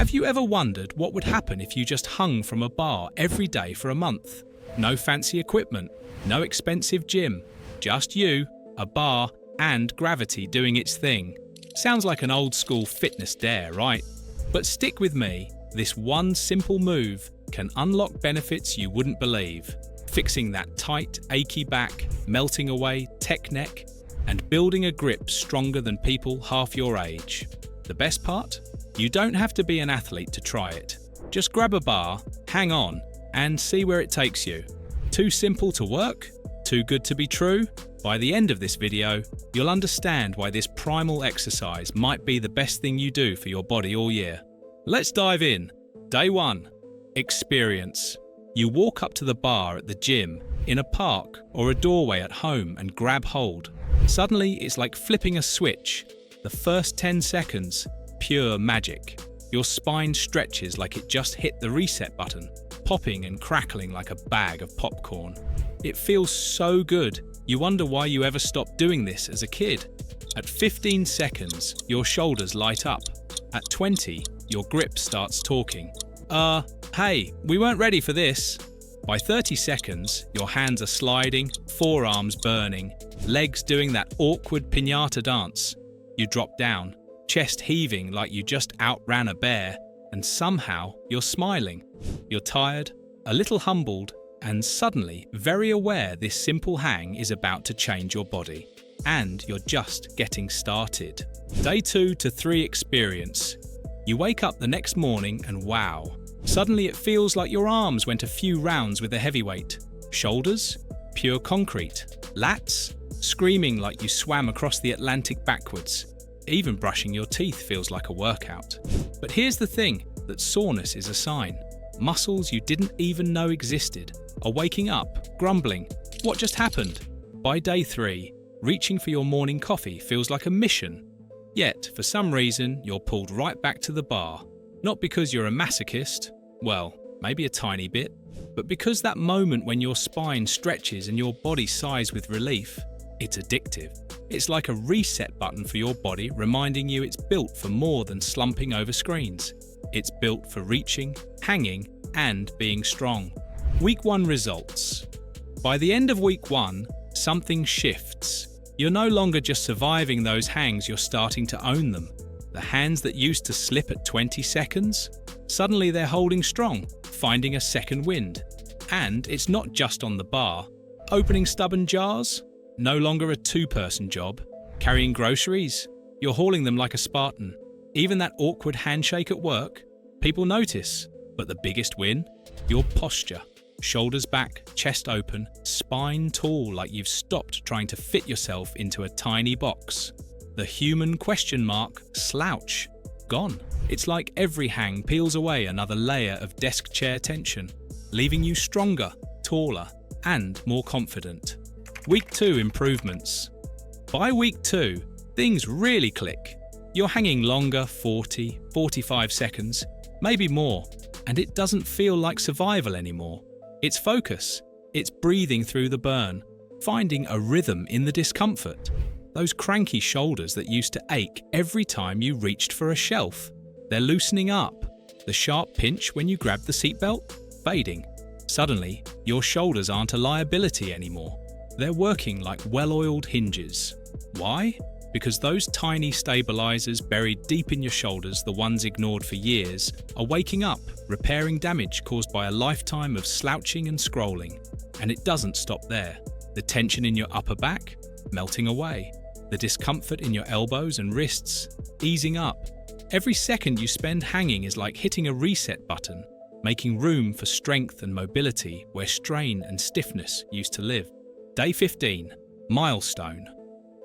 Have you ever wondered what would happen if you just hung from a bar every day for a month? No fancy equipment, no expensive gym, just you, a bar, and gravity doing its thing. Sounds like an old-school fitness dare, right? But stick with me, this one simple move can unlock benefits you wouldn't believe. Fixing that tight, achy back, melting away tech neck, and building a grip stronger than people half your age. The best part? You don't have to be an athlete to try it. Just grab a bar, hang on, and see where it takes you. Too simple to work? Too good to be true? By the end of this video, you'll understand why this primal exercise might be the best thing you do for your body all year. Let's dive in. Day 1. Experience. You walk up to the bar at the gym, in a park, or a doorway at home and grab hold. Suddenly, it's like flipping a switch. The first 10 seconds, pure magic. Your spine stretches like it just hit the reset button, popping and crackling like a bag of popcorn. It feels so good, you wonder why you ever stopped doing this as a kid. At 15 seconds, your shoulders light up. At 20, your grip starts talking. Hey, we weren't ready for this. By 30 seconds, your hands are sliding, forearms burning, legs doing that awkward piñata dance. You drop down, chest heaving like you just outran a bear, and somehow you're smiling. You're tired, a little humbled, and suddenly very aware this simple hang is about to change your body. And you're just getting started. Day 2 to 3 experience. You wake up the next morning and wow, suddenly it feels like your arms went a few rounds with a heavyweight. Shoulders? Pure concrete. Lats? Screaming like you swam across the Atlantic backwards. Even brushing your teeth feels like a workout. But here's the thing, that soreness is a sign. Muscles you didn't even know existed are waking up, grumbling. What just happened? By day 3, reaching for your morning coffee feels like a mission. Yet, for some reason, you're pulled right back to the bar. Not because you're a masochist, well, maybe a tiny bit, but because that moment when your spine stretches and your body sighs with relief, it's addictive. It's like a reset button for your body, reminding you it's built for more than slumping over screens. It's built for reaching, hanging, and being strong. Week 1 results. By the end of week 1, something shifts. You're no longer just surviving those hangs, you're starting to own them. The hands that used to slip at 20 seconds, suddenly they're holding strong, finding a second wind. And it's not just on the bar. Opening stubborn jars? No longer a 2-person job. Carrying groceries? You're hauling them like a Spartan. Even that awkward handshake at work? People notice. But the biggest win? Your posture. Shoulders back, chest open, spine tall like you've stopped trying to fit yourself into a tiny box. The human question mark, slouch, gone. It's like every hang peels away another layer of desk chair tension, leaving you stronger, taller, and more confident. Week 2 improvements. By week 2, things really click. You're hanging longer, 40, 45 seconds, maybe more, and it doesn't feel like survival anymore. It's focus. It's breathing through the burn, finding a rhythm in the discomfort. Those cranky shoulders that used to ache every time you reached for a shelf, they're loosening up. The sharp pinch when you grab the seatbelt? Fading. Suddenly, your shoulders aren't a liability anymore. They're working like well-oiled hinges. Why? Because those tiny stabilizers buried deep in your shoulders, the ones ignored for years, are waking up, repairing damage caused by a lifetime of slouching and scrolling. And it doesn't stop there. The tension in your upper back? Melting away. The discomfort in your elbows and wrists? Easing up. Every second you spend hanging is like hitting a reset button, making room for strength and mobility where strain and stiffness used to live. Day 15. Milestone.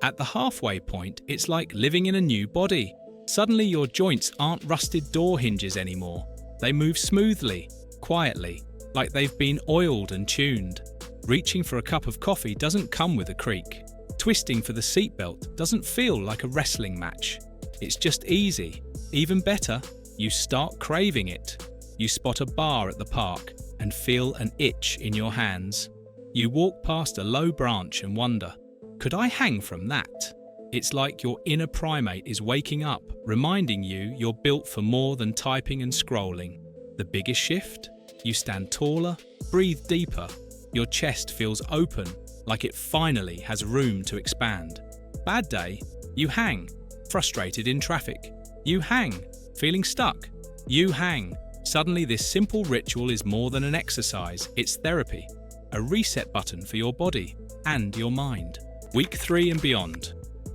At the halfway point, it's like living in a new body. Suddenly your joints aren't rusted door hinges anymore. They move smoothly, quietly, like they've been oiled and tuned. Reaching for a cup of coffee doesn't come with a creak. Twisting for the seatbelt doesn't feel like a wrestling match. It's just easy. Even better, you start craving it. You spot a bar at the park and feel an itch in your hands. You walk past a low branch and wonder, could I hang from that? It's like your inner primate is waking up, reminding you you're built for more than typing and scrolling. The biggest shift? You stand taller, breathe deeper. Your chest feels open, like it finally has room to expand. Bad day? You hang, frustrated in traffic. You hang, feeling stuck. You hang. Suddenly, this simple ritual is more than an exercise, it's therapy. A reset button for your body and your mind. Week 3 and beyond.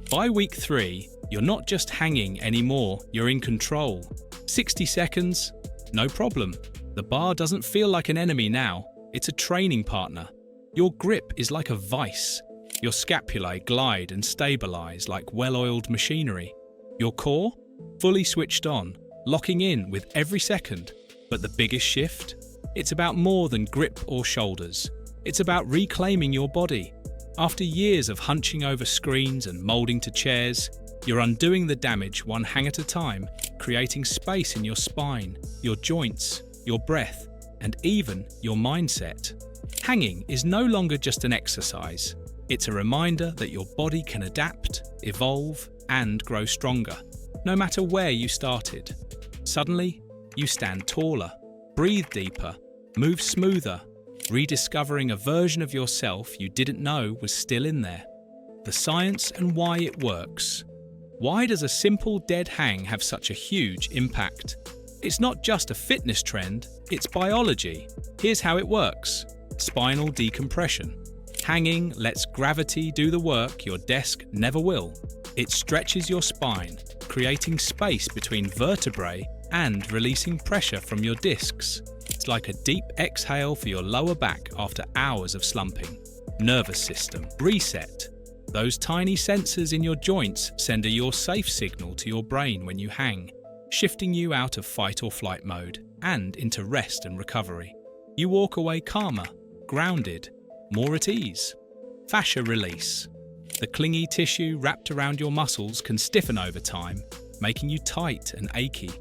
By week 3, you're not just hanging anymore, you're in control. 60 seconds? No problem. The bar doesn't feel like an enemy now, it's a training partner. Your grip is like a vice. Your scapulae glide and stabilize like well-oiled machinery. Your core? Fully switched on, locking in with every second. But the biggest shift? It's about more than grip or shoulders. It's about reclaiming your body. After years of hunching over screens and molding to chairs, you're undoing the damage one hang at a time, creating space in your spine, your joints, your breath, and even your mindset. Hanging is no longer just an exercise. It's a reminder that your body can adapt, evolve, and grow stronger, no matter where you started. Suddenly, you stand taller, breathe deeper, move smoother, rediscovering a version of yourself you didn't know was still in there. The science and why it works. Why does a simple dead hang have such a huge impact? It's not just a fitness trend, it's biology. Here's how it works. Spinal decompression. Hanging lets gravity do the work your desk never will. It stretches your spine, creating space between vertebrae and releasing pressure from your discs. It's like a deep exhale for your lower back after hours of slumping. Nervous system. Reset. Those tiny sensors in your joints send a "you're safe" signal to your brain when you hang, shifting you out of fight or flight mode and into rest and recovery. You walk away calmer, grounded, more at ease. Fascia release. The clingy tissue wrapped around your muscles can stiffen over time, making you tight and achy.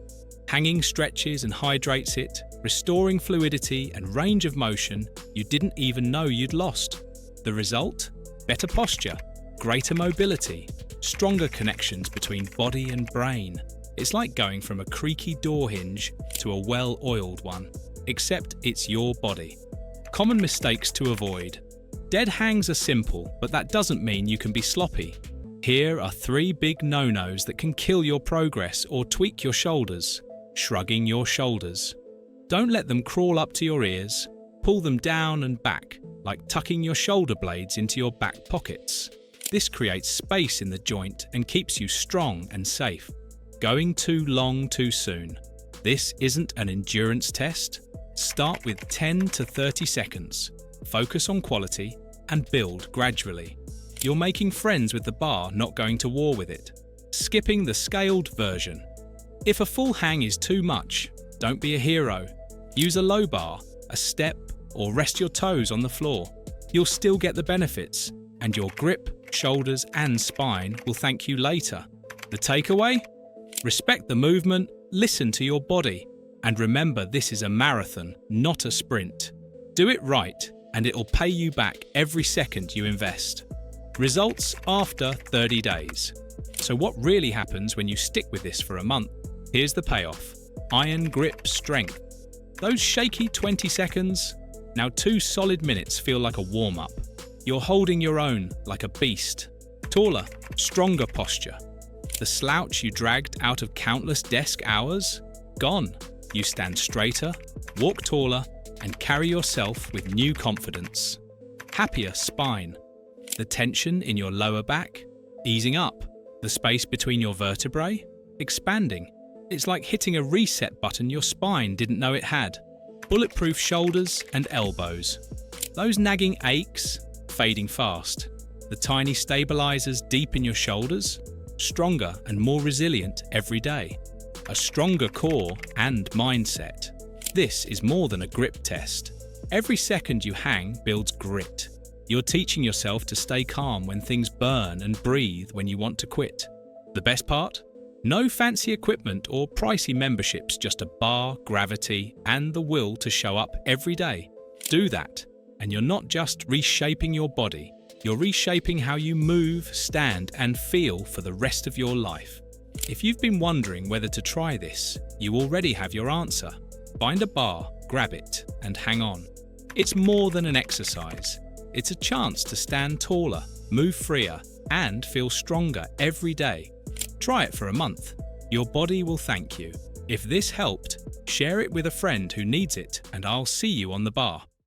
Hanging stretches and hydrates it, restoring fluidity and range of motion you didn't even know you'd lost. The result? Better posture, greater mobility, stronger connections between body and brain. It's like going from a creaky door hinge to a well-oiled one, except it's your body. Common mistakes to avoid. Dead hangs are simple, but that doesn't mean you can be sloppy. Here are 3 big no-nos that can kill your progress or tweak your shoulders. Shrugging your shoulders. Don't let them crawl up to your ears. Pull them down and back, like tucking your shoulder blades into your back pockets. This creates space in the joint and keeps you strong and safe. Going too long too soon. This isn't an endurance test. Start with 10 to 30 seconds. Focus on quality and build gradually. You're making friends with the bar, not going to war with it. Skipping the scaled version. If a full hang is too much, don't be a hero. Use a low bar, a step, or rest your toes on the floor. You'll still get the benefits, and your grip, shoulders, and spine will thank you later. The takeaway? Respect the movement, listen to your body, and remember this is a marathon, not a sprint. Do it right, and it'll pay you back every second you invest. Results after 30 days. So what really happens when you stick with this for a month? Here's the payoff. Iron grip strength. Those shaky 20 seconds, now 2 solid minutes feel like a warm-up. You're holding your own like a beast. Taller, stronger posture. The slouch you dragged out of countless desk hours? Gone. You stand straighter, walk taller, and carry yourself with new confidence. Happier spine. The tension in your lower back? Easing up. The space between your vertebrae? Expanding. It's like hitting a reset button your spine didn't know it had. Bulletproof shoulders and elbows. Those nagging aches? Fading fast. The tiny stabilizers deep in your shoulders? Stronger and more resilient every day. A stronger core and mindset. This is more than a grip test. Every second you hang builds grit. You're teaching yourself to stay calm when things burn and breathe when you want to quit. The best part? No fancy equipment or pricey memberships, just a bar, gravity, and the will to show up every day. Do that, and you're not just reshaping your body, You're reshaping how you move, stand, and feel for the rest of your life. If you've been wondering whether to try this, you already have your answer. Find a bar, grab it, and hang on. It's more than an exercise. It's a chance to stand taller, move freer, and feel stronger every day. Try it for a month. Your body will thank you. If this helped, share it with a friend who needs it, and I'll see you on the bar.